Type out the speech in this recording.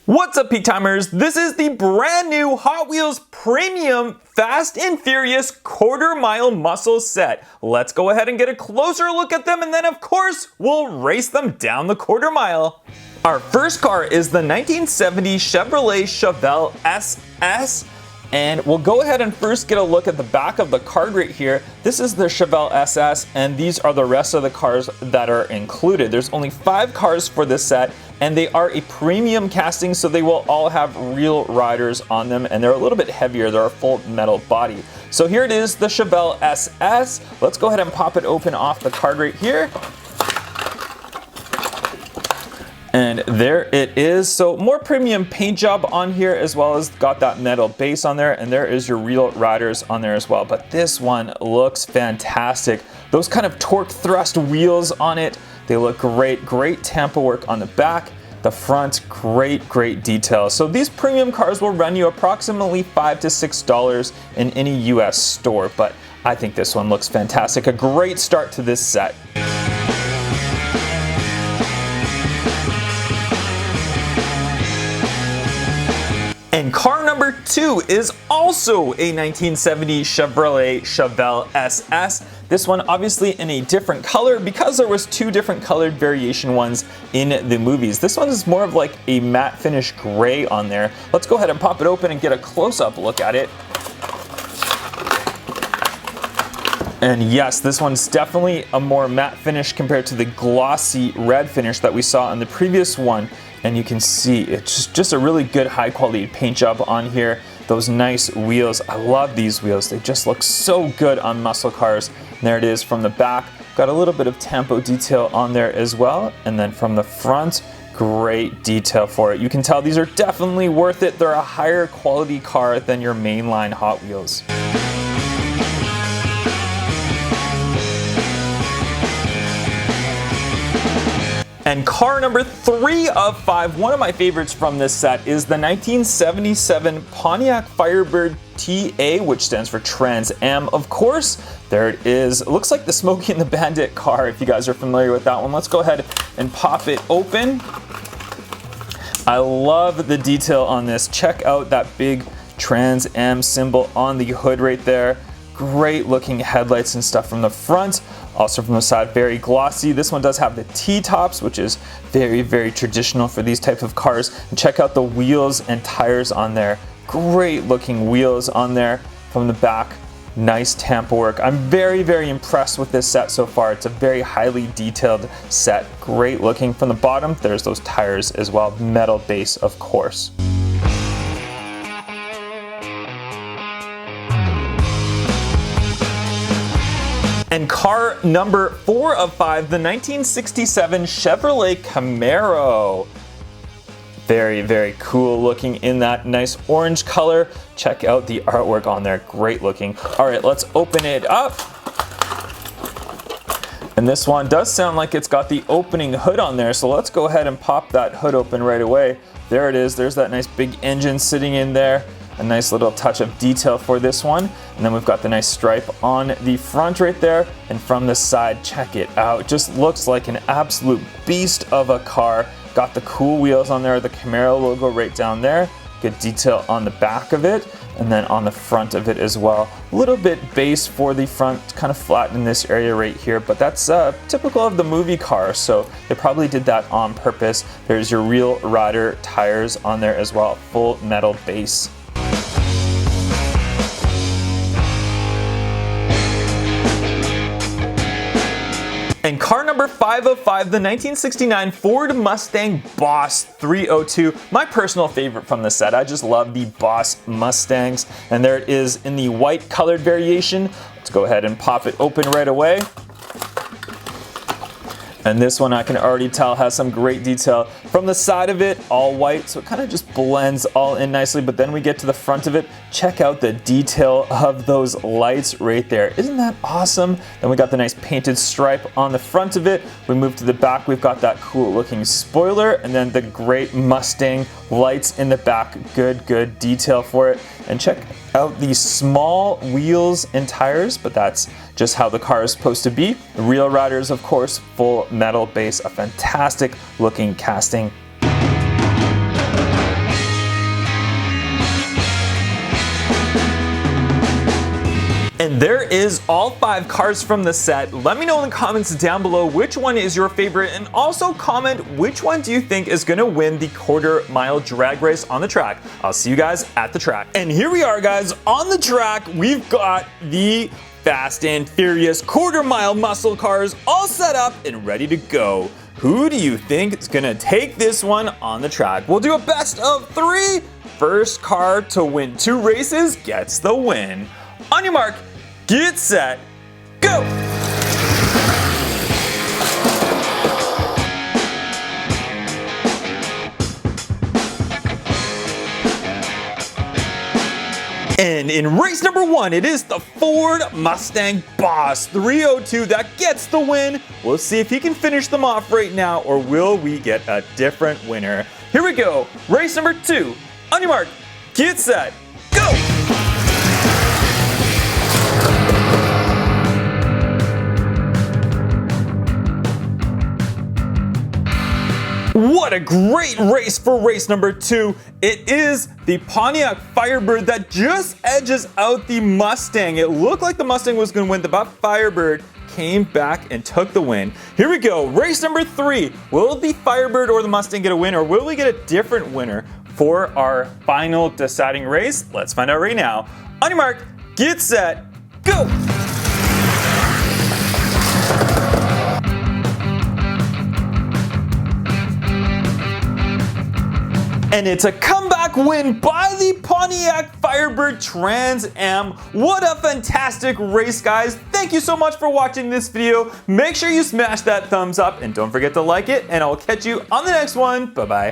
What's up, Peak Timers? This is the brand new Hot Wheels Premium Fast and Furious quarter-mile muscle set. Let's go ahead and get a closer look at them, and then of course, we'll race them down the quarter mile. Our first car is the 1970 Chevrolet Chevelle Ss. And we'll go ahead and first get a look at the back of the card right here. This is the Chevelle Ss, and these are the rest of the cars that are included. There's only 5 cars for this set, and they are a premium casting, so they will all have real riders on them, and they're a little bit heavier. They're a full metal body. So here it is, the Chevelle Ss. Let's go ahead and pop it open off the card right here. And there it is. So more premium paint job on here, as well as got that metal base on there, and there is your real riders on there as well. But this one looks fantastic. Those kind of torque thrust wheels on it, they look great. Great tampo work on the back. The front, great detail. So these premium cars will run you approximately $5 to $6 in any US store, but I think this one looks fantastic. A great start to this set. And car number 2 is also a 1970 Chevrolet Chevelle Ss. This one obviously in a different color because there was 2 different colored variation ones in the movies. This one is more of like a matte finish gray on there. Let's go ahead and pop it open and get a close-up look at it. And yes, this one's definitely a more matte finish compared to the glossy red finish that we saw in the previous one. And you can see it's just a really good high quality paint job on here. Those nice wheels. I love these wheels. They just look so good on muscle cars. And there it is from the back. Got a little bit of tampo detail on there as well. And then from the front, great detail for it. You can tell these are definitely worth it. They're a higher quality car than your mainline Hot Wheels. And car number 3 of 5, one of my favorites from this set, is the 1977 Pontiac Firebird TA, which stands for Trans Am, of course. There it is. It looks like the Smokey and the Bandit car, if you guys are familiar with that one. Let's go ahead and pop it open. I love the detail on this. Check out that big Trans Am symbol on the hood right there. Great looking headlights and stuff from the front. Also from the side, very glossy. This one does have the T-tops, which is very traditional for these type of cars. And check out the wheels and tires on there. Great looking wheels on there from the back. Nice tampo work. I'm very impressed with this set so far. It's a very highly detailed set. Great looking from the bottom. There's those tires as well. Metal base, of course. And car number 4 of 5, the 1967 Chevrolet Camaro. Very cool looking in that nice orange color. Check out the artwork on there, great looking. All right, let's open it up. And this one does sound like it's got the opening hood on there, so let's go ahead and pop that hood open right away. There it is, there's that nice big engine sitting in there. A nice little touch of detail for this one. And then we've got the nice stripe on the front right there. And from the side, check it out. Just looks like an absolute beast of a car. Got the cool wheels on there, the Camaro logo right down there. Good detail on the back of it. And then on the front of it as well. A little bit base for the front, kind of flat in this area right here, but that's typical of the movie car, so they probably did that on purpose. There's your real rider tires on there as well, full metal base. And car number 5 of 5, the 1969 Ford Mustang Boss 302. My personal favorite from the set. I just love the Boss Mustangs. And there it is in the white colored variation. Let's go ahead and pop it open right away. And this one I can already tell has some great detail. From the side of it, all white, so it kind of just blends all in nicely, but then we get to the front of it, check out the detail of those lights right there. Isn't that awesome? Then we got the nice painted stripe on the front of it. We move to the back, we've got that cool looking spoiler, and then the great Mustang lights in the back. Good detail for it. And check out these small wheels and tires, but that's just how the car is supposed to be. The real riders, of course, full metal base, a fantastic looking casting. is all 5 cars from the set. Let me know in the comments down below which one is your favorite, and also comment which one do you think is going to win the quarter-mile drag race on the track. I'll see you guys at the track. And here we are, guys, on the track. We've got the Fast and Furious quarter-mile muscle cars all set up and ready to go. Who do you think is going to take this one on the track? We'll do a best of 3. First car to win 2 races gets the win. On your mark, get set, go! And in race number 1, it is the Ford Mustang Boss 302 that gets the win. We'll see if he can finish them off right now, or will we get a different winner. Here we go, race number 2. On your mark, get set, go! What a great race for race number 2. It is the Pontiac Firebird that just edges out the Mustang. It looked like the Mustang was going to win, but Firebird came back and took the win. Here we go, race number 3. Will the Firebird or the Mustang get a win, or will we get a different winner for our final deciding race? Let's find out right now. On your mark, get set, go! And it's a comeback win by the Pontiac Firebird Trans Am. What a fantastic race, guys. Thank you so much for watching this video. Make sure you smash that thumbs up and don't forget to like it, and I'll catch you on the next one. Bye-bye.